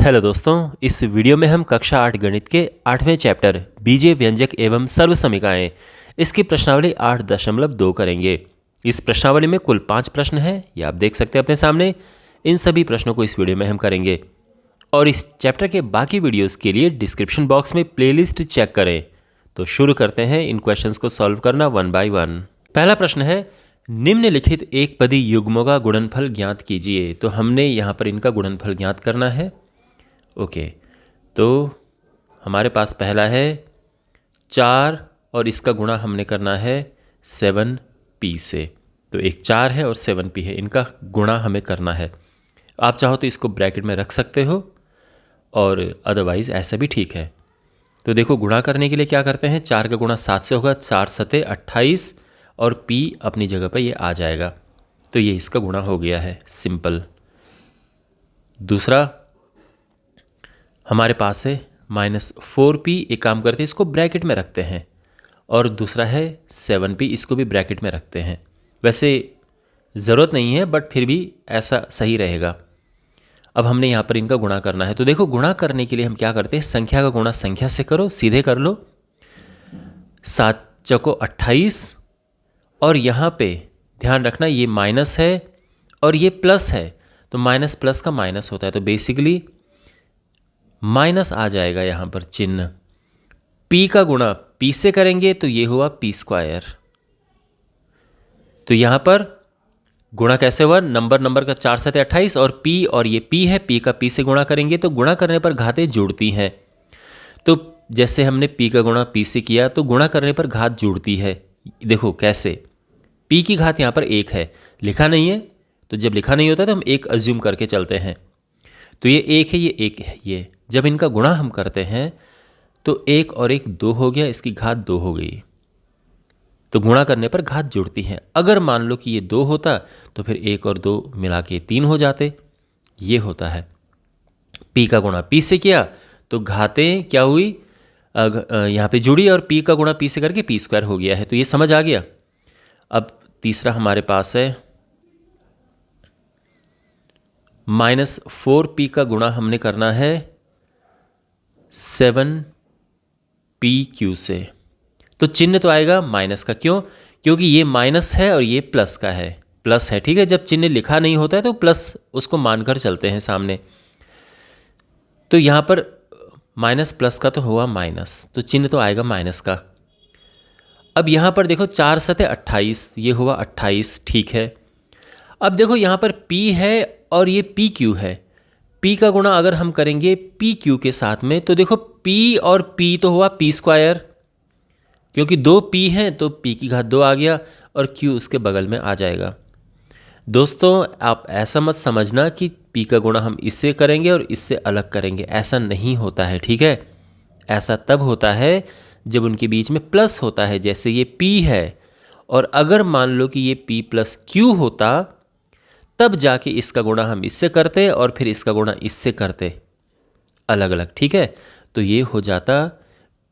Hello दोस्तों, इस video में हम कक्षा 8 गणित के 8वें चैप्टर बीजीय व्यंजक एवं सर्व समीकरणें इसकी प्रश्नावली 8.2 करेंगे। इस प्रश्नावली में कुल 5 प्रश्न हैं, ये आप देख सकते हैं अपने सामने। इन सभी प्रश्नों को इस वीडियो में हम करेंगे और इस चैप्टर के बाकी वीडियोस के लिए डिस्क्रिप्शन बॉक्स में प्लेलिस्ट चेक करें। तो शुरू करते हैं इन क्वेश्चंस को सॉल्व करना वन बाय वन। पहला प्रश्न है, निम्नलिखित एक पदी युग्मों का गुणनफल ज्ञात कीजिए। तो हमने यहाँ पर इनका गुणनफल ज्ञात करना है। ओके, तो हमारे पास पहला है 4 और इसका गुणा हमने करना है 7p से। तो एक 4 है और 7p है, इनका गुणा हमें करना है। आप चाहो तो इसको ब्रैकेट में रख सकते हो और अदरवाइज़ ऐसा भी ठीक है। तो देखो, गुणा करने के लिए क्या करते हैं, 4 का गुणा 7 से होगा, 4 सते 28 और p अपनी जगह पर ये आ जाएगा। तो ये इसका गुणा हो गया है, सिंपल। दूसरा हमारे पास है -4p। एक काम करते हैं, इसको ब्रैकेट में रखते हैं। और दूसरा है 7p, इसको भी ब्रैकेट में रखते हैं। वैसे ज़रूरत नहीं है बट फिर भी ऐसा सही रहेगा। अब हमने यहाँ पर इनका गुणा करना है। तो देखो, गुणा करने के लिए हम क्या करते हैं, संख्या का गुणा संख्या से करो, सीधे कर लो। 7 चौको 28 और यहाँ पे ध्यान रखना ये माइनस है और ये प्लस है, तो माइनस प्लस का माइनस होता है, तो बेसिकली माइनस आ जाएगा यहाँ पर चिन्ह। p का गुणा p से करेंगे तो ये हुआ p²। तो यहाँ पर गुणा कैसे हुआ, नंबर का 4 सते 28 और p, और ये p है, p का p से गुणा करेंगे तो गुणा करने पर घातें जुड़ती हैं। तो जैसे हमने p का गुणा p से किया तो गुणा करने पर घात जुड़ती है। देखो कैसे, p की घात यहाँ पर 1 है, लिखा नहीं है, तो जब लिखा नहीं होता तो हम 1 अज्यूम करके चलते हैं। तो ये 1 है, ये 1 है। ये जब इनका गुणा हम करते हैं तो 1 और 1 2 हो गया, इसकी घात 2 हो गई। तो गुणा करने पर घात जुड़ती हैं। अगर मान लो कि ये 2 होता तो फिर 1 और 2 मिला के 3 हो जाते। ये होता है। p का गुणा p से किया तो घातें क्या हुई, यहाँ पे जुड़ी, और p का गुणा p से करके p² हो गया है। तो ये समझ आ गया। अब तीसरा हमारे पास है -4p का गुणा हमने करना है 7pq से। तो चिन्ह तो आएगा माइनस का, क्यों, क्योंकि ये माइनस है और ये प्लस का है, प्लस है, ठीक है। जब चिन्ह लिखा नहीं होता है तो प्लस उसको मानकर चलते हैं सामने। तो यहाँ पर माइनस प्लस का तो हुआ माइनस, तो चिन्ह तो आएगा माइनस का। अब यहाँ पर देखो 4 सते 28, ये हुआ 28, ठीक है। अब देखो यहाँ पर p है और ये pq है। p का गुणा अगर हम करेंगे pq के साथ में तो देखो p और p तो हुआ p², क्योंकि 2 p हैं तो p की घात 2 आ गया और q उसके बगल में आ जाएगा। दोस्तों, आप ऐसा मत समझना कि p का गुणा हम इससे करेंगे और इससे अलग करेंगे, ऐसा नहीं होता है, ठीक है। ऐसा तब होता है जब उनके बीच में प्लस होता है, जैसे ये p है, और अगर मान लो कि ये p + q होता तब जाके इसका गुणा हम इससे करते और फिर इसका गुणा इससे करते अलग अलग, ठीक है। तो ये हो जाता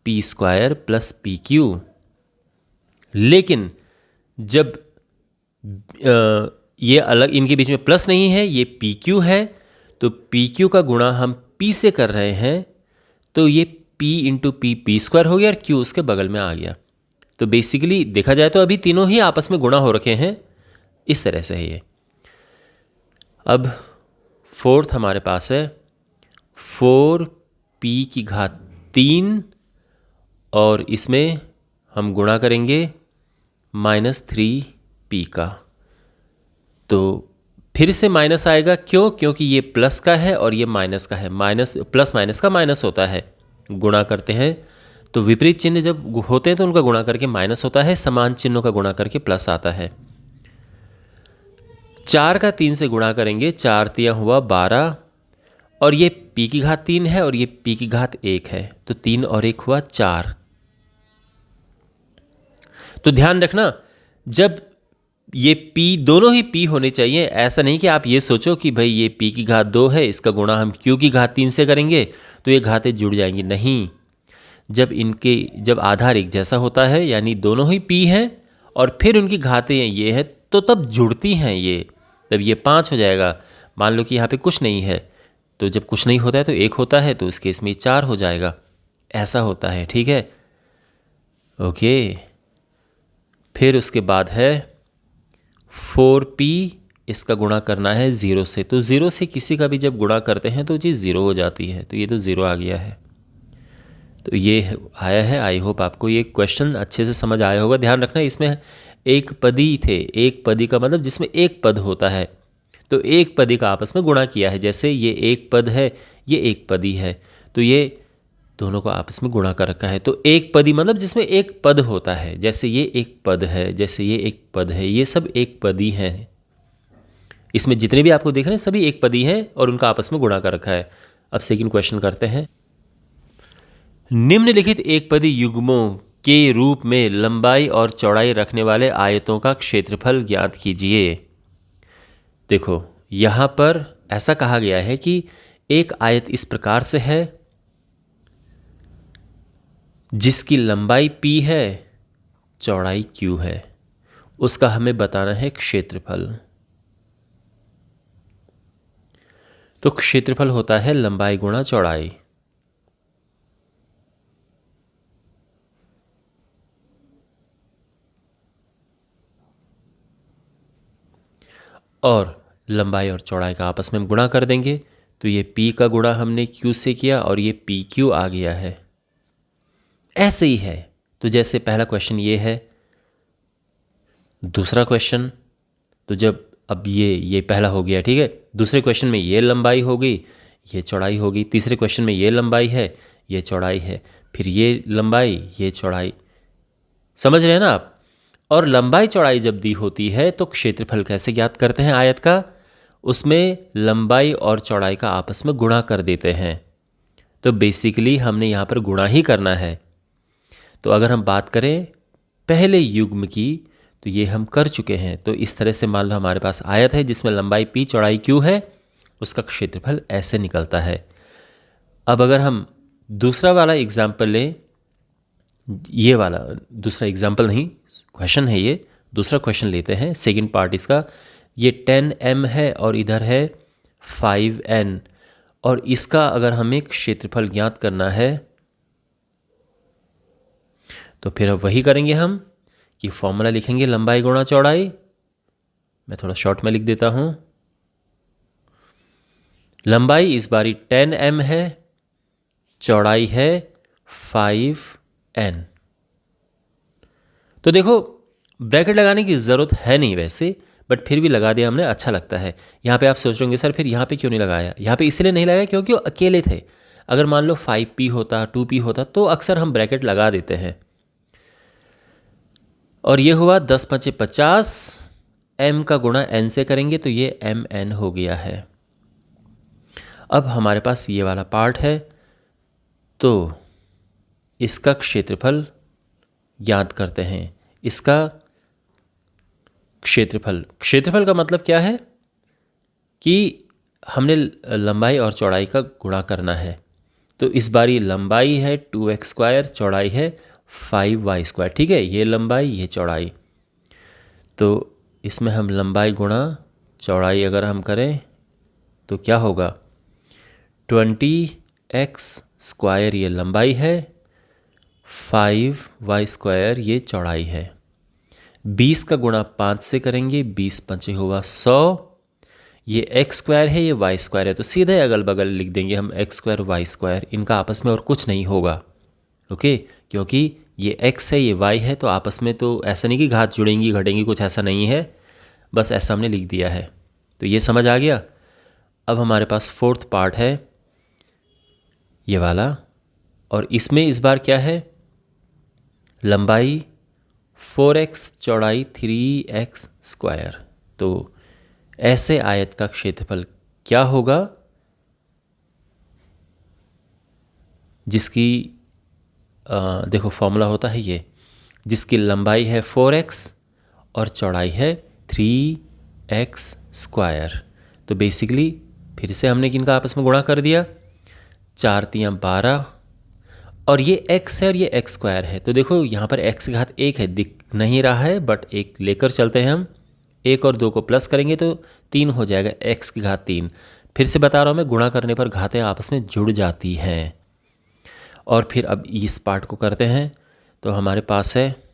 p² + pq। लेकिन जब ये अलग, इनके बीच में प्लस नहीं है, ये pq है, तो pq का गुणा हम p से कर रहे हैं, तो ये p × p p² हो गया और q उसके बगल में आ गया। तो बेसिकली देखा जाए तो अभी तीनों ही आपस में गुणा हो रखे हैं, इस तरह से है ये। अब फोर्थ हमारे पास है 4p की घात 3 और इसमें हम गुणा करेंगे -3p का। तो फिर से माइनस आएगा, क्यों, क्योंकि ये प्लस का है और ये माइनस का है। माइनस प्लस माइनस का माइनस होता है, गुणा करते हैं तो विपरीत चिन्ह जब होते हैं तो उनका गुणा करके माइनस होता है, समान चिन्हों का गुणा करके प्लस आता है। 4 का 3 से गुणा करेंगे, 4 × 3 हुआ 12 और ये p की घात 3 है और ये p की घात 1 है, तो 3 और 1 हुआ 4। तो ध्यान रखना, जब ये p दोनों ही p होने चाहिए। ऐसा नहीं कि आप ये सोचो कि भाई ये p की घात 2 है, इसका गुणा हम q की घात 3 से करेंगे तो ये घातें जुड़ जाएंगी, नहीं। जब आधार एक जैसा होता है, यानी दोनों ही p हैं और फिर उनकी घातें ये हैं, तो तब जुड़ती हैं ये, तब ये 5 हो जाएगा। मान लो कि यहाँ पे कुछ नहीं है, तो जब कुछ नहीं होता है तो 1 होता है, तो इस केस में 4 हो जाएगा, ऐसा होता है। ठीक है, ओके। फिर उसके बाद है 4p, इसका गुणा करना है 0 से। तो 0 से किसी का भी जब गुणा करते हैं तो चीज़ 0 हो जाती है, तो ये तो 0 आ गया है। तो ये आया है। आई होप आपको ये क्वेश्चन अच्छे से समझ आया होगा। ध्यान रखना इसमें एक पदी थे, एक पदी का मतलब जिसमें एक पद होता है, तो एक पदी का आपस में गुणा किया है। जैसे ये एक पद है, ये एक पदी है, तो ये दोनों को आपस में गुणा कर रखा है। तो एक पदी मतलब जिसमें एक पद होता है, जैसे ये एक पद है, जैसे ये एक पद है, ये सब एक पदी हैं। इसमें जितने भी आपको देख रहे हैं सभी एक पदी हैं और उनका आपस में गुणा कर रखा है। अब सेकंड क्वेश्चन करते हैं। निम्नलिखित एक पदी युग्मों के रूप में लंबाई और चौड़ाई रखने वाले आयतों का क्षेत्रफल ज्ञात कीजिए। देखो यहाँ पर ऐसा कहा गया है कि एक आयत इस प्रकार से है जिसकी लंबाई p है, चौड़ाई q है, उसका हमें बताना है क्षेत्रफल। तो क्षेत्रफल होता है लंबाई गुणा चौड़ाई। और लंबाई और चौड़ाई का आपस में हम गुणा कर देंगे, तो ये p का गुणा हमने q से किया और ये pq आ गया है। ऐसे ही है। तो जैसे पहला क्वेश्चन ये है, दूसरा क्वेश्चन, तो जब अब ये पहला हो गया, ठीक है। दूसरे क्वेश्चन में ये लंबाई होगी, ये चौड़ाई होगी। तीसरे क्वेश्चन में ये लंबाई है, ये चौड़ाई है, फिर ये लंबाई, ये चौड़ाई। समझ रहे हैं ना आप। और लंबाई चौड़ाई जब दी होती है तो क्षेत्रफल कैसे ज्ञात करते हैं आयत का, उसमें लंबाई और चौड़ाई का आपस में गुणा कर देते हैं। तो बेसिकली हमने यहाँ पर गुणा ही करना है। तो अगर हम बात करें पहले युग्म की, तो ये हम कर चुके हैं। तो इस तरह से मान लो हमारे पास आयत है जिसमें लंबाई p चौड़ाई q है, उसका क्षेत्रफल ऐसे निकलता है। अब अगर हम दूसरा वाला एग्जाम्पल लें, ये वाला दूसरा एग्जाम्पल नहीं क्वेश्चन है, ये दूसरा क्वेश्चन लेते हैं, सेकंड पार्ट इसका। ये 10m है और इधर है 5n, और इसका अगर हमें क्षेत्रफल ज्ञात करना है तो फिर अब वही करेंगे हम कि फॉर्मूला लिखेंगे लंबाई गुणा चौड़ाई। मैं थोड़ा शॉर्ट में लिख देता हूँ। लंबाई इस बारी 10m है, चौड़ाई है 5n। तो देखो ब्रैकेट लगाने की ज़रूरत है नहीं वैसे, बट फिर भी लगा दिया हमने, अच्छा लगता है। यहाँ पे आप सोच रहे होंगे सर फिर यहाँ पे क्यों नहीं लगाया। यहाँ पे इसलिए नहीं लगाया क्योंकि वो अकेले थे। अगर मान लो 5p होता, 2p होता, तो अक्सर हम ब्रैकेट लगा देते हैं। और ये हुआ 10 × 5 = 50, m का गुणा n से करेंगे तो ये mn हो गया है। अब हमारे पास ये वाला पार्ट है, तो इसका क्षेत्रफल ज्ञात करते हैं। इसका क्षेत्रफल का मतलब क्या है कि हमने लंबाई और चौड़ाई का गुणा करना है। तो इस बारी लंबाई है 2x², चौड़ाई है 5y²। ठीक है, ये लंबाई ये चौड़ाई। तो इसमें हम लंबाई गुणा चौड़ाई अगर हम करें तो क्या होगा, 20x² ये लंबाई है, 5y² ये चौड़ाई है। 20 का गुणा 5 से करेंगे, 20 × 5 होगा 100। ये x² है, ये y² है, तो सीधे अगल बगल लिख देंगे हम x² y²। इनका आपस में और कुछ नहीं होगा, ओके। क्योंकि ये x है, ये y है, तो आपस में तो ऐसा नहीं कि घात जुड़ेंगी घटेंगी, कुछ ऐसा नहीं है, बस ऐसा हमने लिख दिया है। तो ये समझ आ गया। अब हमारे पास फोर्थ पार्ट है ये वाला, और इसमें इस बार क्या है, लंबाई 4x, चौड़ाई 3x²। तो ऐसे आयत का क्षेत्रफल क्या होगा जिसकी देखो फॉर्मूला होता है ये, जिसकी लंबाई है 4x और चौड़ाई है 3x²। तो बेसिकली फिर से हमने किनका आपस में गुणा कर दिया, 4 × 3 = 12, और ये x है और ये x² है। तो देखो यहाँ पर x की घात 1 है, दिख नहीं रहा है, बट एक लेकर चलते हैं हम। 1 और 2 को प्लस करेंगे तो 3 हो जाएगा, x की घात 3। फिर से बता रहा हूँ मैं, गुणा करने पर घातें आपस में जुड़ जाती हैं। और फिर अब इस पार्ट को करते हैं। तो हमारे पास है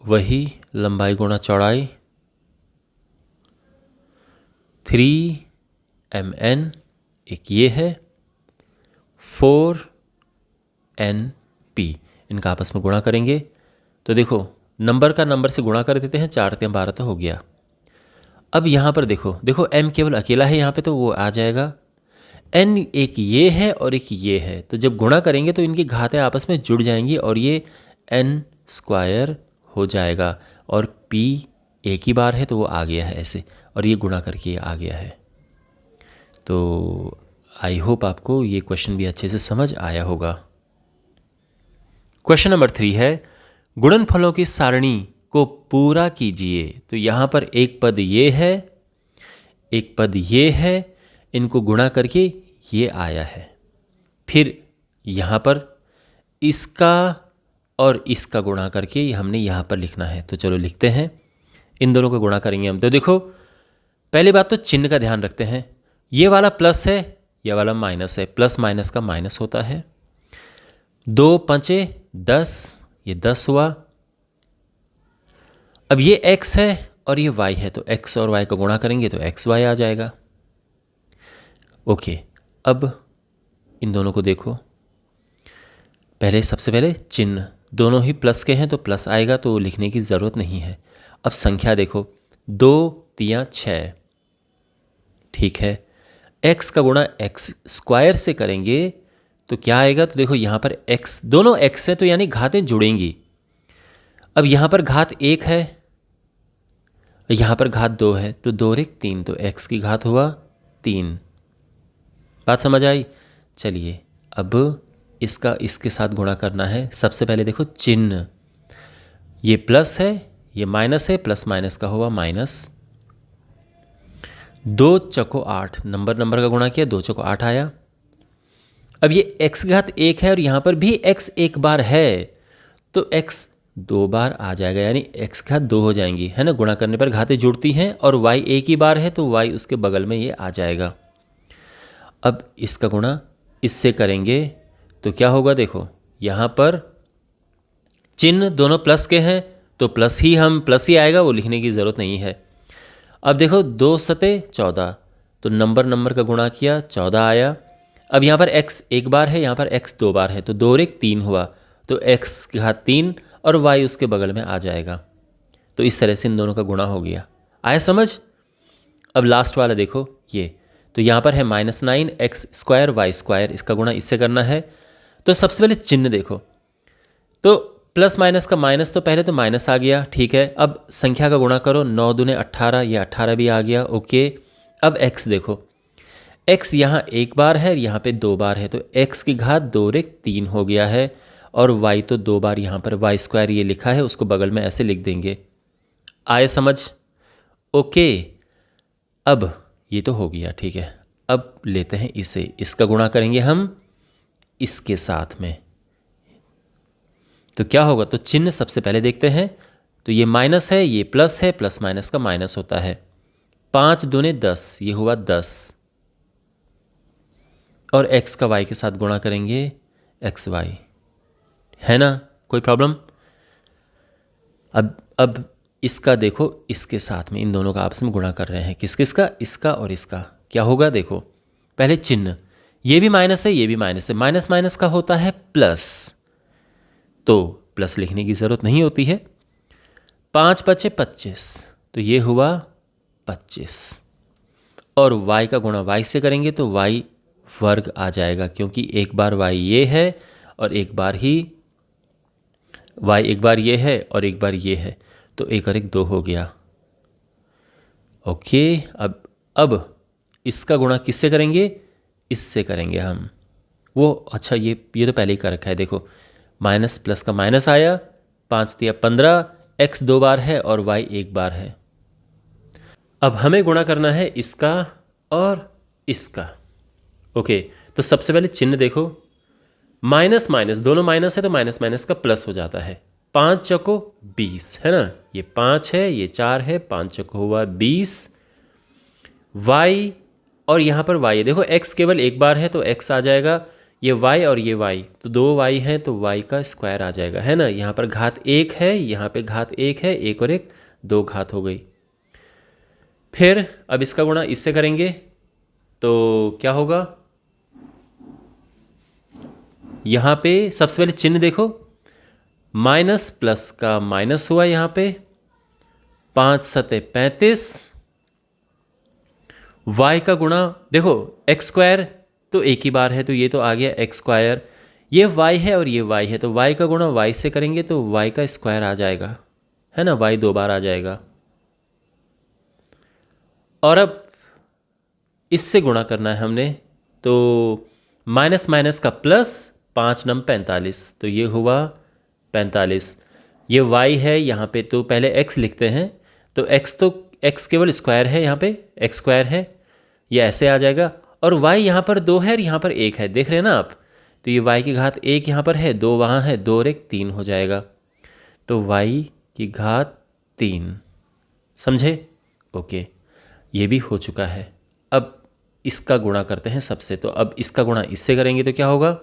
वही लंबाई गुणा चौड़ाई 3mn, एक ये है 4np, इनका आपस में गुणा करेंगे। तो देखो नंबर का नंबर से गुणा कर देते हैं, 4 3 12 तो हो गया। अब यहाँ पर देखो देखो m केवल अकेला है यहाँ पे, तो वो आ जाएगा। n एक ये है और एक ये है, तो जब गुणा करेंगे तो इनकी घातें आपस में जुड़ जाएंगी और ये n² हो जाएगा। और p एक ही बार है तो वो आ गया है ऐसे, और ये गुणा करके ये आ गया है। तो आई होप आपको ये क्वेश्चन भी अच्छे से समझ आया होगा। क्वेश्चन नंबर 3 है, गुणनफलों की सारणी को पूरा कीजिए। तो यहाँ पर एक पद ये है, एक पद ये है, इनको गुणा करके ये आया है। फिर यहाँ पर इसका और इसका गुणा करके हमने यहाँ पर लिखना है। तो चलो लिखते हैं, इन दोनों को गुणा करेंगे हम। तो देखो पहली बात तो चिन्ह का ध्यान रखते हैं, ये वाला प्लस है, ये वाला माइनस है, प्लस माइनस का माइनस होता है। 2 5 10, ये 10 हुआ। अब ये x है और ये y है, तो x और y को गुणा करेंगे तो xy आ जाएगा। ओके, अब इन दोनों को देखो, पहले सबसे पहले चिन्ह दोनों ही प्लस के हैं तो प्लस आएगा, तो लिखने की ज़रूरत नहीं है। अब संख्या देखो, 2 3 6, ठीक है। x का गुणा x² से करेंगे तो क्या आएगा? तो देखो यहाँ पर x, दोनों x है तो यानी घातें जुड़ेंगी। अब यहाँ पर घात 1 है, यहाँ पर घात 2 है, तो 2 और 1 3, तो x की घात हुआ 3। बात समझ आई? चलिए अब इसका इसके साथ गुणा करना है। सबसे पहले देखो चिन्ह, ये प्लस है, ये माइनस है, प्लस माइनस का हुआ माइनस। 2 चौको 8, नंबर का गुणा किया, 2 चौको 8 आया। अब ये x घात 1 है और यहाँ पर भी x एक बार है, तो x 2 बार आ जाएगा, यानी x घात 2 हो जाएंगी, है ना। गुणा करने पर घातें जुड़ती हैं, और y एक ही बार है तो y उसके बगल में ये आ जाएगा। अब इसका गुणा इससे करेंगे तो क्या होगा? देखो यहाँ पर चिन्ह दोनों प्लस के हैं तो प्लस ही आएगा, वो लिखने की ज़रूरत नहीं है। अब देखो 2 7 14, तो नंबर का गुणा किया, 14 आया। अब यहाँ पर x एक बार है, यहाँ पर x 2 बार है, तो 2 और 1 3 हुआ, तो x घात 3 और y उसके बगल में आ जाएगा। तो इस तरह से इन दोनों का गुणा हो गया। आया समझ? अब लास्ट वाला देखो, ये तो यहाँ पर है -9 x² y², इसका गुणा इससे करना है। तो सबसे पहले चिन्ह देखो, तो प्लस माइनस का माइनस, तो पहले तो माइनस आ गया, ठीक है। अब संख्या का गुणा करो, 9 दूने 18, ये 18 भी आ गया, ओके। अब x देखो, x यहाँ एक बार है, यहाँ पे 2 बार है, तो x की घात 2 और 1 3 हो गया है, और y तो 2 बार यहाँ पर y² ये लिखा है, उसको बगल में ऐसे लिख देंगे। आए समझ? ओके, अब ये तो हो गया, ठीक है। अब लेते हैं इसे, इसका गुणा करेंगे हम इसके साथ में, तो क्या होगा? तो चिन्ह सबसे पहले देखते हैं, तो ये माइनस है, ये प्लस है, प्लस माइनस का माइनस होता है। 5 दूने 10, ये हुआ 10, और x का y के साथ गुणा करेंगे xy, है ना, कोई प्रॉब्लम? अब इसका देखो, इसके साथ में इन दोनों का आपस में गुणा कर रहे हैं, किसका? इसका और इसका। क्या होगा? देखो पहले चिन्ह, ये भी माइनस है, ये भी माइनस है, माइनस माइनस का होता है प्लस, तो प्लस लिखने की ज़रूरत नहीं होती है। 5 5 25, तो ये हुआ 25, और y का गुणा y से करेंगे तो y वर्ग आ जाएगा, क्योंकि एक बार y ये है और एक बार ही y एक बार ये है और एक बार ये है, तो 1 और 1 2 हो गया, ओके। अब इसका गुणा किससे करेंगे? इससे करेंगे हम, वो अच्छा ये तो पहले ही कर रखा है। देखो माइनस प्लस का माइनस आया, 5 3 15, x 2 बार है और y 1 बार है। अब हमें गुणा करना है इसका और इसका, ओके। तो सबसे पहले चिन्ह देखो, माइनस माइनस दोनों माइनस है तो माइनस माइनस का प्लस हो जाता है। 5 चौको 20 है ना, ये 5 है ये 4 है, 5 चौको हुआ 20। y और यहाँ पर y है, देखो x केवल एक बार है तो x आ जाएगा, ये y और ये y तो 2y है तो y का स्क्वायर आ जाएगा, है ना। यहाँ पर घात 1 है, यहाँ पे घात 1 है, 1 और 1 2 घात हो गई। फिर अब इसका गुणा इससे करेंगे तो क्या होगा, यहाँ पे सबसे पहले चिन्ह देखो, माइनस प्लस का माइनस हुआ यहाँ पे, 5 सते 35, y का गुणा देखो एक्स स्क्वायर तो एक ही बार है तो ये तो आ गया एक्स स्क्वायर, ये y है और ये y है तो y का गुणा y से करेंगे तो y का स्क्वायर आ जाएगा, है ना, y 2 बार आ जाएगा। और अब इससे गुणा करना है हमने तो माइनस माइनस का प्लस, 5 नम 45 तो ये हुआ 45, ये y है यहाँ पे तो पहले x लिखते हैं तो x केवल स्क्वायर है, यहाँ पे x स्क्वायर है, ये ऐसे आ जाएगा। और y यहाँ पर 2 है और यहाँ पर 1 है, देख रहे हैं ना आप, तो ये y की घात 1 यहाँ पर है, 2 वहाँ है, 2 और 1 3 हो जाएगा, तो y की घात 3, समझे। ओके, ये भी हो चुका है। अब इसका गुणा करते हैं सबसे, तो अब इसका गुणा इससे करेंगे तो क्या होगा,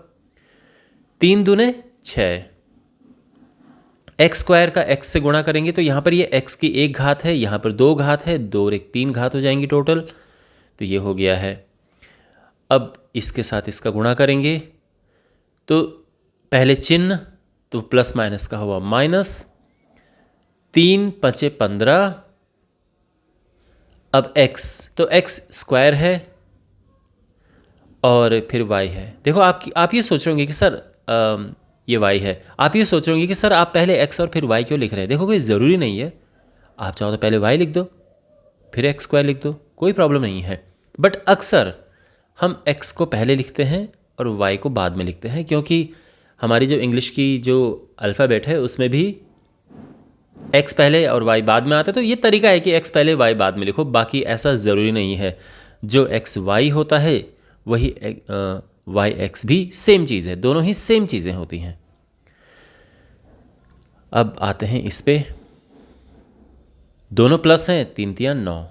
3 दूने 6, एक्स स्क्वायर का एक्स से गुणा करेंगे तो यहाँ पर ये एक्स की 1 घात है, यहाँ पर 2 घात है, 2 और 1 3 घात हो जाएंगी टोटल, तो ये हो गया है। अब इसके साथ इसका गुणा करेंगे तो पहले चिन्ह तो प्लस माइनस का हुआ माइनस, 3 5 15, अब x तो x स्क्वायर है और फिर y है। देखो आप ये सोच रहे होंगे कि सर ये y है, आप ये सोच रहे होंगे कि सर आप पहले x और फिर y क्यों लिख रहे हैं। देखो कोई ज़रूरी नहीं है, आप चाहो तो पहले y लिख दो फिर x स्क्वायर लिख दो, कोई प्रॉब्लम नहीं है। बट अक्सर हम x को पहले लिखते हैं और y को बाद में लिखते हैं, क्योंकि हमारी जो इंग्लिश की जो अल्फ़ाबेट है उसमें भी x पहले और y बाद में आता है, तो ये तरीका है कि x पहले y बाद में लिखो, बाकी ऐसा ज़रूरी नहीं है। जो x y होता है वही y x भी सेम चीज़ है, दोनों ही सेम चीज़ें होती हैं। अब आते हैं इस पे, दोनों प्लस हैं, 3 3 9,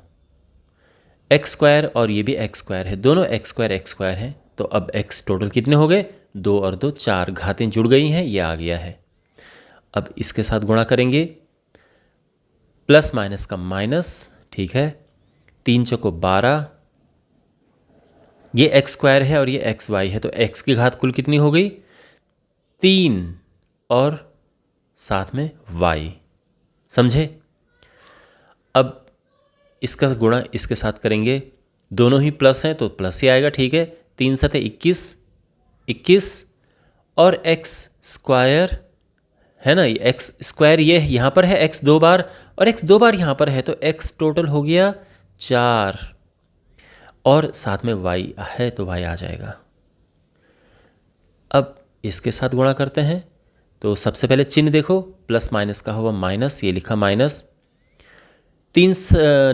एक्स स्क्वायर और ये भी एक्स स्क्वायर है, दोनों एक्स स्क्वायर हैं, तो अब x टोटल कितने हो गए, 2 और 2 4, घातें जुड़ गई हैं, ये आ गया है। अब इसके साथ गुणा करेंगे, प्लस माइनस का माइनस, ठीक है, 3 चौको 12, ये एक्स स्क्वायर है और ये एक्स वाई है तो x की घात कुल कितनी हो गई, 3 और साथ में y, समझे। अब इसका गुणा इसके साथ करेंगे, दोनों ही प्लस हैं तो प्लस ही आएगा, ठीक है, 3 सते 21 और एक्स स्क्वायर है ना, एक्स स्क्वायर ये यहाँ पर है x 2 बार और x 2 बार यहाँ पर है तो x टोटल हो गया 4 और साथ में y है तो y आ जाएगा। अब इसके साथ गुणा करते हैं तो सबसे पहले चिन्ह देखो, प्लस माइनस का हुआ माइनस, ये लिखा माइनस, 3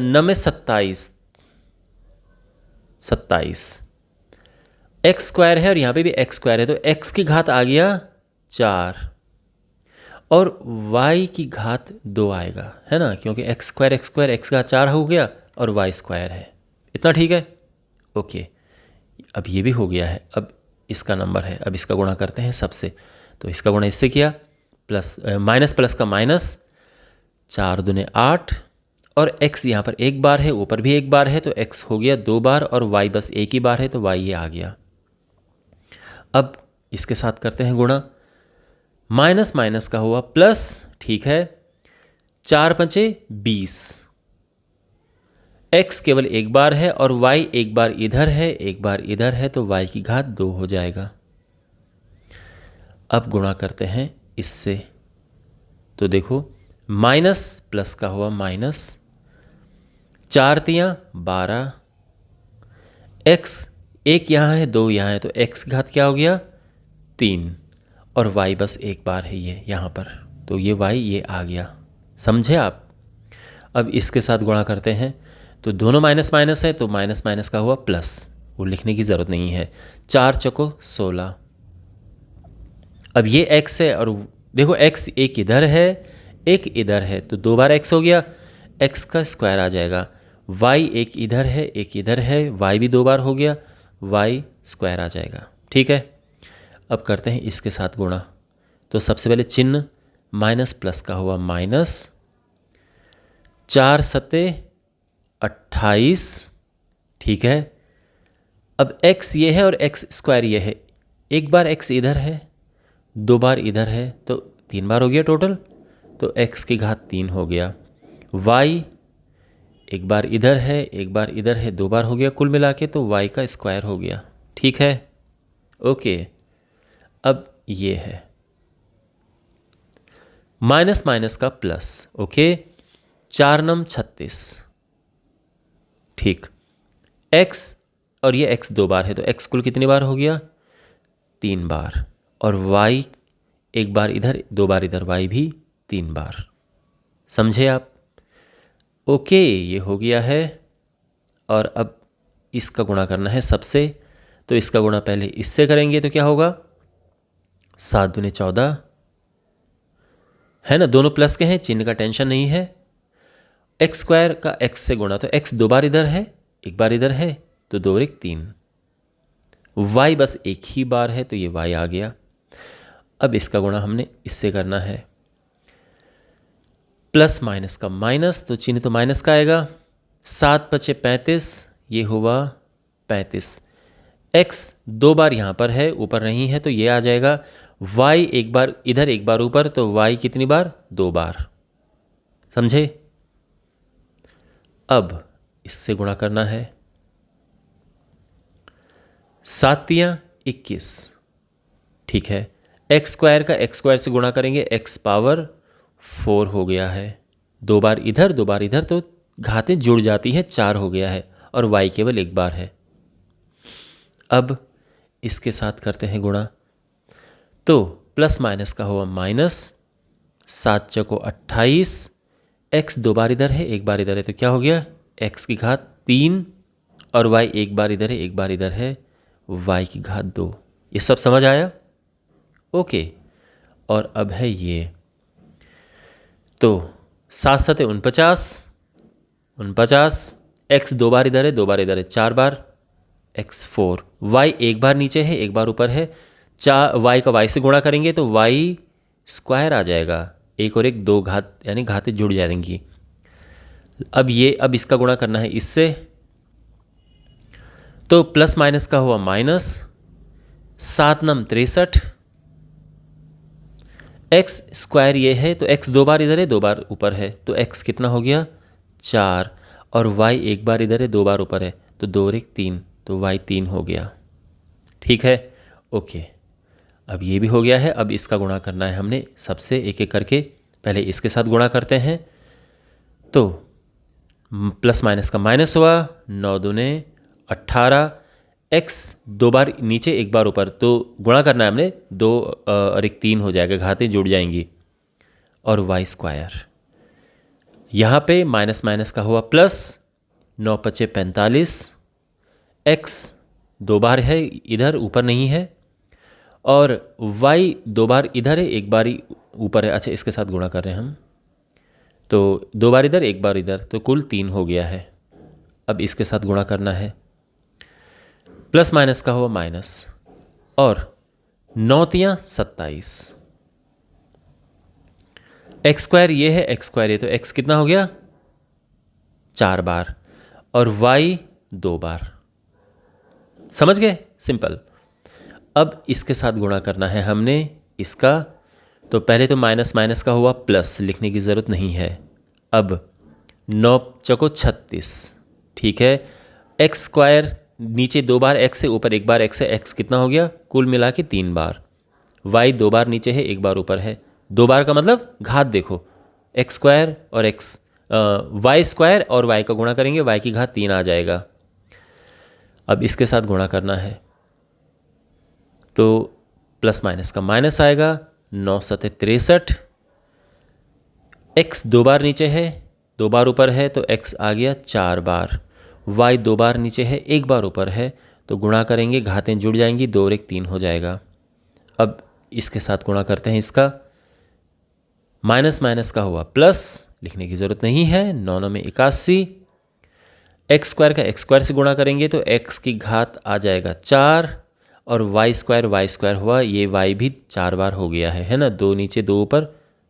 9 27, एक्स स्क्वायर है और यहाँ पे भी एक्स स्क्वायर है तो x की घात आ गया 4 और y की घात 2 आएगा, है ना, क्योंकि एक्स स्क्वायर x घात 4 हो गया और y स्क्वायर है, इतना ठीक है। ओके, अब ये भी हो गया है। अब इसका नंबर है, अब इसका गुणा करते हैं सबसे, तो इसका गुणा इससे किया, प्लस माइनस प्लस का माइनस, 4 दूने 8 और x यहाँ पर 1 बार है, ऊपर भी 1 बार है तो x हो गया 2 बार और y बस 1 ही बार है तो y ये आ गया। अब इसके साथ करते हैं गुणा, माइनस माइनस का हुआ प्लस, ठीक है, 4 5 20, x केवल 1 बार है और y 1 बार इधर है 1 बार इधर है तो y की घात 2 हो जाएगा। अब गुणा करते हैं इससे, तो देखो माइनस प्लस का हुआ माइनस, 4 3 12, x 1 यहाँ है 2 यहाँ है तो x घात क्या हो गया 3 और y बस 1 बार है ये यहाँ पर, तो ये y ये आ गया, समझे आप। अब इसके साथ गुणा करते हैं तो दोनों माइनस माइनस है तो माइनस माइनस का हुआ प्लस, वो लिखने की ज़रूरत नहीं है, 4 चौको 16, अब ये x है और देखो x एक इधर है एक इधर है, तो 2 बार x हो गया, x का स्क्वायर आ जाएगा। y एक इधर है एक इधर है, y भी 2 बार हो गया, y स्क्वायर आ जाएगा। ठीक है, अब करते हैं इसके साथ गुणा। तो सबसे पहले चिन्ह माइनस प्लस का हुआ माइनस, 4 सते 28। ठीक है, अब x ये है और x स्क्वायर ये है, एक बार x इधर है 2 बार इधर है, तो 3 बार हो गया टोटल, तो x की घात 3 हो गया। y एक बार इधर है एक बार इधर है, 2 बार हो गया कुल मिला के, तो y का स्क्वायर हो गया। ठीक है, ओके। अब ये है माइनस माइनस का प्लस, ओके, 4 नम 36। ठीक, x और ये x 2 बार है, तो x कुल कितनी बार हो गया 3 बार, और y एक बार इधर 2 बार इधर, y भी 3 बार। समझे आप? ओके, ये हो गया है। और अब इसका गुणा करना है सबसे, तो इसका गुणा पहले इससे करेंगे तो क्या होगा 7 दूनी 14, है ना, दोनों प्लस के हैं, चिन्ह का टेंशन नहीं है। एक्स स्क्वायर का x से गुणा, तो x 2 बार इधर है एक बार इधर है, तो 2 और 1 3, y बस एक ही बार है, तो ये y आ गया। अब इसका गुणा हमने इससे करना है, प्लस माइनस का माइनस, तो चिन्ह तो माइनस का आएगा, 7 पचे 35, ये हुआ 35। x 2 बार यहाँ पर है ऊपर नहीं है, तो ये आ जाएगा। y एक बार इधर एक बार ऊपर, तो y कितनी बार 2 बार। समझे? अब इससे गुणा करना है, 7 तियां 21। ठीक है, एक्स स्क्वायर का एक्स स्क्वायर से गुणा करेंगे, x पावर 4 हो गया है, 2 बार इधर 2 बार इधर, तो घातें जुड़ जाती हैं, 4 हो गया है, और y केवल एक बार है। अब इसके साथ करते हैं गुणा, तो प्लस माइनस का हुआ माइनस, 7 चौको 28, x 2 बार इधर है एक बार इधर है, तो क्या हो गया x की घात 3, और y एक बार इधर है एक बार इधर है, y की घात 2। ये सब समझ आया? ओके। और अब है ये, तो 7 सते 49, 49, x 2 बार इधर है 2 बार इधर है, 4 बार, x 4, y एक बार नीचे है एक बार ऊपर है, 4 y का y से गुणा करेंगे तो y स्क्वायर आ जाएगा, 1 और 1 2 घात, यानी घातें जुड़ जाएंगी। अब इसका गुणा करना है इससे, तो प्लस माइनस का हुआ माइनस, 7 नम 63, एक्स स्क्वायर ये है, तो x 2 बार इधर है 2 बार ऊपर है, तो x कितना हो गया 4, और y एक बार इधर है 2 बार ऊपर है, तो 2 और 1 3, तो y 3 हो गया। ठीक है, ओके। अब ये भी हो गया है। अब इसका गुणा करना है हमने सबसे एक एक करके, पहले इसके साथ गुणा करते हैं, तो प्लस माइनस का माइनस हुआ, 9 दूने 18, x 2 बार नीचे एक बार ऊपर, तो गुणा करना है हमने, 2 और 1 3 हो जाएगा, घातें जुड़ जाएंगी, और y स्क्वायर। यहाँ पे माइनस माइनस का हुआ प्लस, 9 पचे 45, x 2 बार है इधर ऊपर नहीं है, और y 2 बार इधर है एक बार ही ऊपर है। अच्छा, इसके साथ गुणा कर रहे हैं हम, तो 2 बार इधर एक बार इधर, तो कुल 3 हो गया है। अब इसके साथ गुणा करना है, प्लस माइनस का हुआ माइनस, और 9 तियां 27, एक्स स्क्वायर ये है एक्स स्क्वायर ये, तो x कितना हो गया 4 बार, और y 2 बार। समझ गए? सिंपल। अब इसके साथ गुणा करना है हमने इसका, तो पहले तो माइनस माइनस का हुआ प्लस, लिखने की ज़रूरत नहीं है। अब 9 चौको 36, ठीक है, एक्स स्क्वायर नीचे 2 बार x से ऊपर एक बार x है, x कितना हो गया कुल मिला के 3 बार, y 2 बार नीचे है एक बार ऊपर है, 2 बार का मतलब घात देखो, एक्स स्क्वायर और y स्क्वायर और y का गुणा करेंगे, y की घात 3 आ जाएगा। अब इसके साथ गुणा करना है, तो प्लस माइनस का माइनस आएगा, 9 सते 63, x 2 बार नीचे है 2 बार ऊपर है, तो x आ गया 4 बार, y 2 बार नीचे है एक बार ऊपर है, तो गुणा करेंगे घातें जुड़ जाएंगी, 2 और 1 3 हो जाएगा। अब इसके साथ गुणा करते हैं इसका, माइनस माइनस का हुआ प्लस, लिखने की ज़रूरत नहीं है, 9 9 में 81, एक्स स्क्वायर का एक्स स्क्वायर से गुणा करेंगे तो एक्स की घात आ जाएगा 4, और वाई स्क्वायर हुआ, ये वाई भी 4 बार हो गया है ना, 2 नीचे 2 ऊपर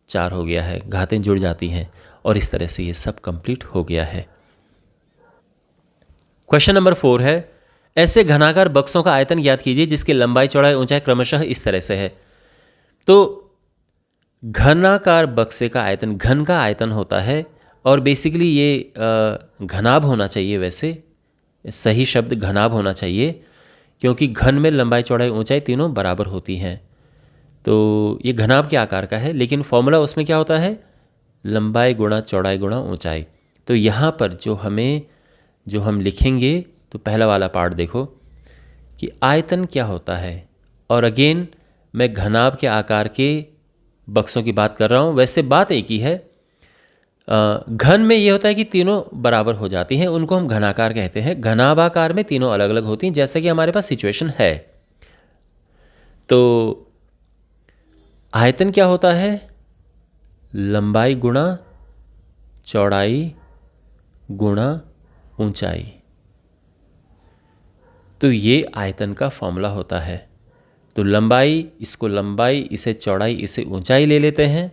4 हो गया है, घातें जुड़ जाती हैं, और इस तरह से ये सब कंप्लीट हो गया है। क्वेश्चन नंबर 4 है, ऐसे घनाकार बक्सों का आयतन ज्ञात कीजिए जिसकी लंबाई चौड़ाई ऊंचाई क्रमशः इस तरह से है। तो घनाकार बक्से का आयतन, घन का आयतन होता है, और बेसिकली ये घनाभ होना चाहिए, वैसे सही शब्द घनाभ होना चाहिए, क्योंकि घन में लंबाई चौड़ाई ऊंचाई तीनों बराबर होती हैं। तो ये घनाभ के आकार का है, लेकिन फॉर्मूला उसमें क्या होता है, लंबाई गुणा चौड़ाई गुणा ऊंचाई। तो यहाँ पर जो हम लिखेंगे, तो पहला वाला पार्ट देखो कि आयतन क्या होता है, और अगेन मैं घनाभ के आकार के बक्सों की बात कर रहा हूँ, वैसे बात एक ही है। घन में ये होता है कि तीनों बराबर हो जाती हैं, उनको हम घनाकार कहते हैं। घनाभाकार में तीनों अलग अलग होती हैं, जैसे कि हमारे पास सिचुएशन है। तो आयतन क्या होता है, लंबाई गुणा चौड़ाई गुणा ऊंचाई। तो ये आयतन का फॉर्मूला होता है। तो लंबाई, इसको लंबाई, इसे चौड़ाई, इसे ऊंचाई ले लेते हैं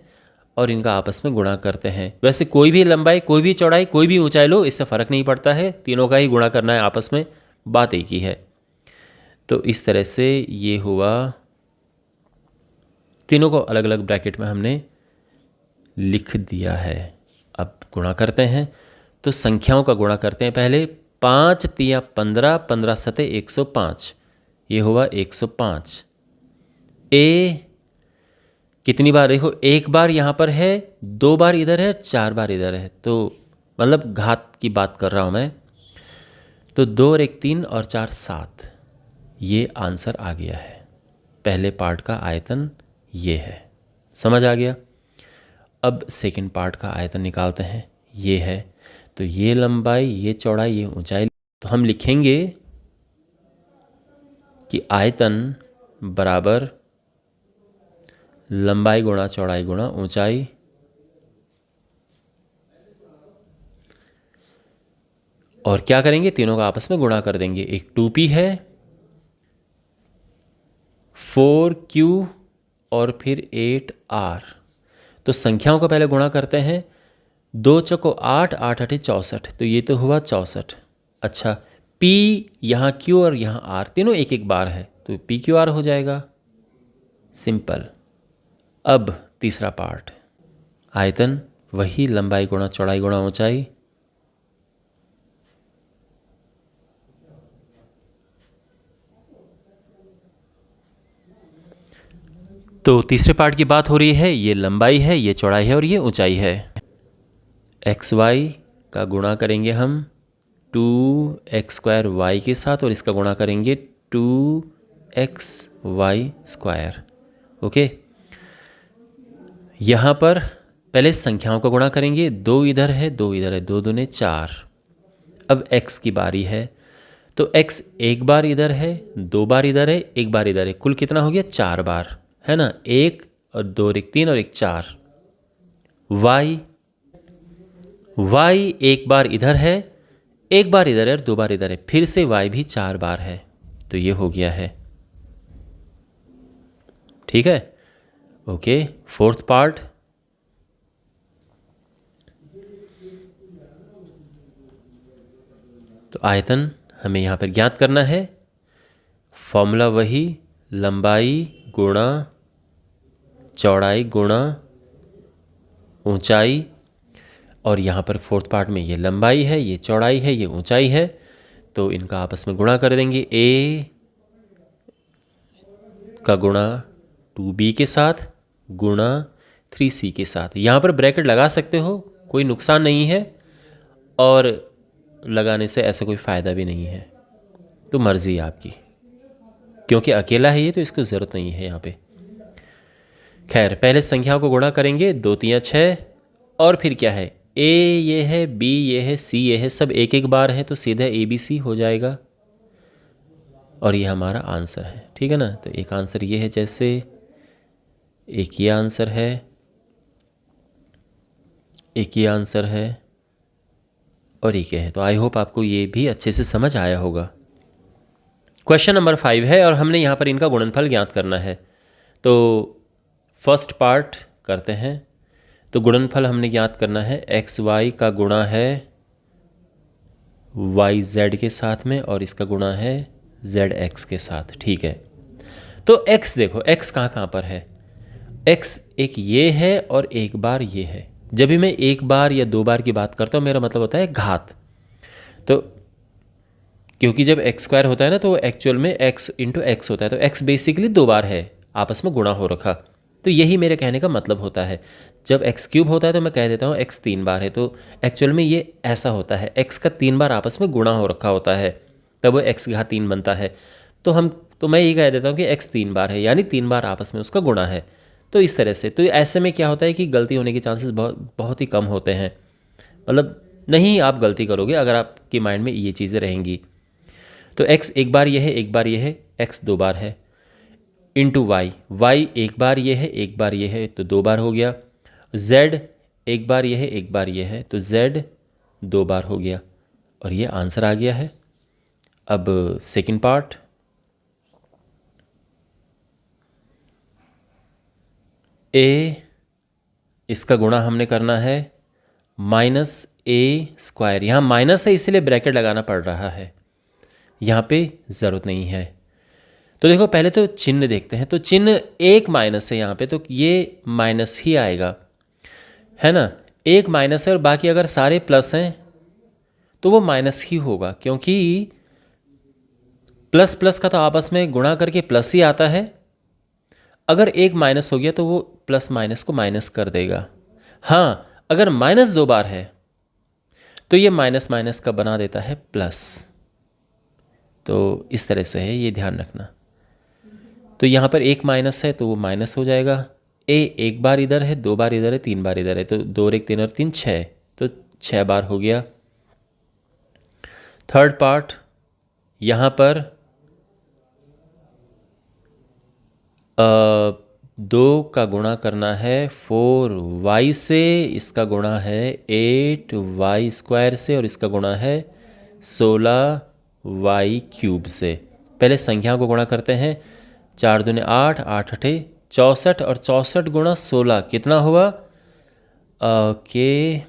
और इनका आपस में गुणा करते हैं। वैसे कोई भी लंबाई, कोई भी चौड़ाई, कोई भी ऊंचाई लो, इससे फ़र्क नहीं पड़ता है, तीनों का ही गुणा करना है आपस में, बात एक ही है। तो इस तरह से ये हुआ, तीनों को अलग अलग ब्रैकेट में हमने लिख दिया है। अब गुणा करते हैं, तो संख्याओं का गुणा करते हैं पहले। 5 तिया 15, 15 सते 105, ये हुआ 105। ए कितनी बार, देखो एक बार यहाँ पर है, 2 बार इधर है, 4 बार इधर है, तो मतलब घात की बात कर रहा हूँ मैं। तो 2 और 1 3 और 4 7, ये आंसर आ गया है। पहले पार्ट का आयतन ये है, समझ आ गया। अब सेकंड पार्ट का आयतन निकालते हैं, ये है। तो ये लंबाई, ये चौड़ाई, ये ऊंचाई। तो हम लिखेंगे कि आयतन बराबर लंबाई गुणा चौड़ाई गुणा ऊंचाई। और क्या करेंगे, तीनों का आपस में गुणा कर देंगे। एक 2p है, 4q और फिर 8r। तो संख्याओं को पहले गुणा करते हैं। 2 चौको 8, 8 8 64, तो ये तो हुआ 64। अच्छा, p यहाँ q और यहाँ r, तीनों एक एक बार है, तो pqr हो जाएगा, सिंपल। अब तीसरा पार्ट, आयतन वही लंबाई गुणा चौड़ाई गुणा ऊंचाई। तो तीसरे पार्ट की बात हो रही है, ये लंबाई है, ये चौड़ाई है और ये ऊंचाई है। एक्स वाई का गुणा करेंगे हम 2x² y के साथ, और इसका गुणा करेंगे 2xy²। ओके, यहाँ पर पहले संख्याओं को गुणा करेंगे। 2 इधर है, 2 इधर है, 2 दूने 4। अब x की बारी है, तो x एक बार इधर है, 2 बार इधर है, 1 बार इधर है, कुल कितना हो गया, 4 बार, है ना। 1 और 2 और 1 3 और 1 4। y एक बार इधर है, 1 बार इधर है और 2 बार इधर है, फिर से y भी 4 बार है, तो ये हो गया है। ठीक है, ओके। फोर्थ पार्ट, तो आयतन हमें यहाँ पर ज्ञात करना है। फॉर्मूला वही, लंबाई गुणा चौड़ाई गुणा ऊंचाई। और यहाँ पर फोर्थ पार्ट में ये लंबाई है, ये चौड़ाई है, ये ऊंचाई है, तो इनका आपस में गुणा कर देंगे। a का गुणा 2b के साथ गुणा 3c के साथ। यहाँ पर ब्रैकेट लगा सकते हो, कोई नुकसान नहीं है, और लगाने से ऐसा कोई फ़ायदा भी नहीं है, तो मर्ज़ी है आपकी, क्योंकि अकेला है ये, तो इसकी ज़रूरत नहीं है यहाँ पे। खैर, पहले संख्याओं को गुणा करेंगे, 2 3 6, और फिर क्या है, a ये है, b ये है, c ये है, सब एक एक बार है, तो सीधा ABC हो जाएगा, और ये हमारा आंसर है। ठीक है ना, तो एक आंसर ये है, जैसे एक ये आंसर है, एक ये आंसर है और एक ये है। तो आई होप आपको ये भी अच्छे से समझ आया होगा। क्वेश्चन नंबर 5 है और हमने यहाँ पर इनका गुणनफल ज्ञात करना है। तो फर्स्ट पार्ट करते हैं। तो गुणनफल हमने ज्ञात करना है, एक्स वाई का गुणा है वाई जेड के साथ में और इसका गुणा है जेड एक्स के साथ। ठीक है, तो एक्स देखो, एक्स कहाँ कहाँ पर है। एक्स एक ये है और एक बार ये है। जब भी मैं एक बार या दो बार की बात करता हूँ मेरा मतलब होता है घात। तो क्योंकि जब एक्स स्क्वायर होता है ना तो एक्चुअल में एक्स इंटू एक्स होता है, तो एक्स बेसिकली दो बार है, आपस में गुणा हो रखा। तो यही मेरे कहने का मतलब होता है। जब एक्स क्यूब होता है तो मैं कह देता हूँ एक्स 3 बार है, तो एक्चुअल में ये ऐसा होता है, एक्स का 3 बार आपस में गुणा हो रखा होता है, तब वो एक्स घात 3 बनता है। तो मैं ये कह देता हूँ कि एक्स 3 बार है, यानी 3 बार आपस में उसका गुणा है। तो इस तरह से, तो ऐसे में क्या होता है कि गलती होने के चांसेस बहुत ही कम होते हैं। मतलब नहीं आप गलती करोगे अगर आपके माइंड में ये चीज़ें रहेंगी। तो x एक बार ये है, एक बार ये है, x 2 बार है, इंटू y एक बार ये है, एक बार ये है, तो 2 बार हो गया। z एक बार ये है, एक बार ये है, तो z 2 बार हो गया और ये आंसर आ गया है। अब सेकंड पार्ट, a इसका गुणा हमने करना है माइनस ए स्क्वायर। यहाँ माइनस है इसलिए ब्रैकेट लगाना पड़ रहा है, यहाँ पे ज़रूरत नहीं है। तो देखो पहले तो चिन्ह देखते हैं। तो चिन्ह एक माइनस है यहाँ पे, तो ये माइनस ही आएगा, है ना। एक माइनस है और बाकी अगर सारे प्लस हैं तो वो माइनस ही होगा, क्योंकि प्लस प्लस का तो आपस में गुणा करके प्लस ही आता है। अगर एक माइनस हो गया तो वो प्लस माइनस को माइनस कर देगा। हाँ, अगर माइनस 2 बार है तो ये माइनस माइनस का बना देता है प्लस। तो इस तरह से है, ये ध्यान रखना। तो यहाँ पर एक माइनस है तो वो माइनस हो जाएगा। ए एक बार इधर है, 2 बार इधर है, 3 बार इधर है, तो 2 और 1 3 और 3 6, तो 6 बार हो गया। थर्ड पार्ट, यहाँ पर 2 का गुणा करना है 4y से, इसका गुणा है 8y स्क्वायर से और इसका गुणा है 16y क्यूब से। पहले संख्या को गुणा करते हैं। 4 दूने 8, 8 अठे 64 और 64 गुणा 16 कितना हुआ के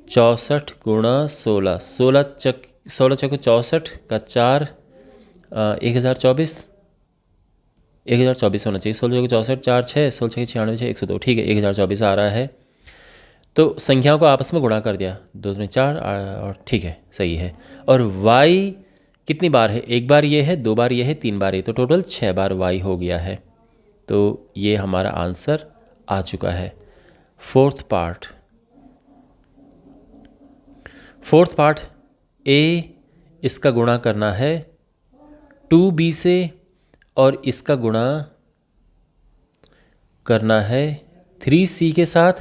64 गुणा 16, 16 चौको 64 का 4 1024 1024 होना चाहिए। 16 चौको 64 4 6 16 6 96 6 102, ठीक है 1024 आ रहा है। तो संख्याओं को आपस में गुणा कर दिया, 2 में 4 और ठीक है सही है। और y कितनी बार है, एक बार ये है, 2 बार ये है, 3 बार ये, तो टोटल 6 बार y हो गया है। तो ये हमारा आंसर आ चुका है। फोर्थ पार्ट a इसका गुणा करना है 2b से और इसका गुणा करना है 3c के साथ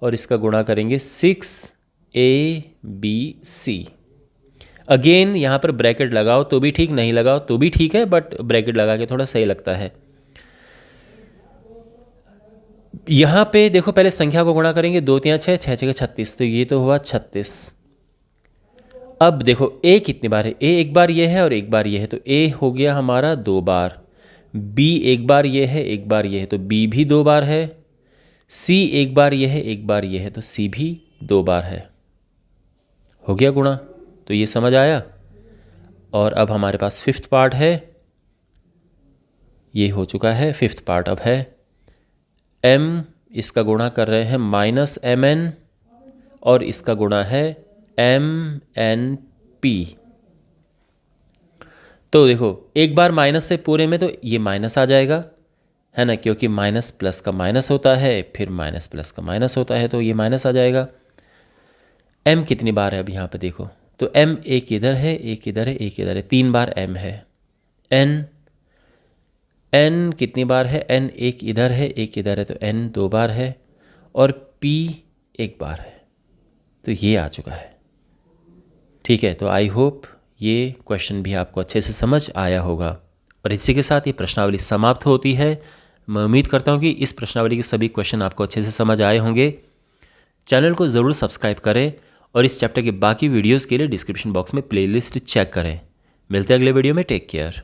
और इसका गुणा करेंगे 6abc। अगेन यहाँ पर ब्रैकेट लगाओ तो भी ठीक, नहीं लगाओ तो भी ठीक है, बट ब्रैकेट लगा के थोड़ा सही लगता है। यहाँ पे देखो पहले संख्या को गुणा करेंगे, 2 3 6 6 6 36, तो ये तो हुआ 36। अब देखो a कितनी बार है, a एक बार ये है और एक बार ये है, तो a हो गया हमारा 2 बार। b एक बार ये है, एक बार ये है, तो b भी 2 बार है। c एक बार ये है, एक बार ये है, तो c भी 2 बार है। हो गया गुणा, तो ये समझ आया। और अब हमारे पास फिफ्थ पार्ट है, ये हो चुका है। फिफ्थ पार्ट अब है m इसका गुणा कर रहे हैं माइनस mn और इसका गुणा है mnp। तो देखो एक बार माइनस से पूरे में तो ये माइनस आ जाएगा, है ना, क्योंकि माइनस प्लस का माइनस होता है, फिर माइनस प्लस का माइनस होता है, तो ये माइनस आ जाएगा। m कितनी बार है अब यहाँ पे देखो, तो m एक इधर है, एक इधर है, एक इधर है, 3 बार m है। n कितनी बार है, n एक इधर है, एक इधर है, तो n 2 बार है। और p 1 बार है। तो ये आ चुका है। ठीक है, तो आई होप ये क्वेश्चन भी आपको अच्छे से समझ आया होगा। और इसी के साथ ये प्रश्नावली समाप्त होती है। मैं उम्मीद करता हूँ कि इस प्रश्नावली के सभी क्वेश्चन आपको अच्छे से समझ आए होंगे। चैनल को ज़रूर सब्सक्राइब करें और इस चैप्टर के बाकी वीडियोज़ के लिए डिस्क्रिप्शन बॉक्स में प्लेलिस्ट चेक करें। मिलते हैं अगले वीडियो में। Take care.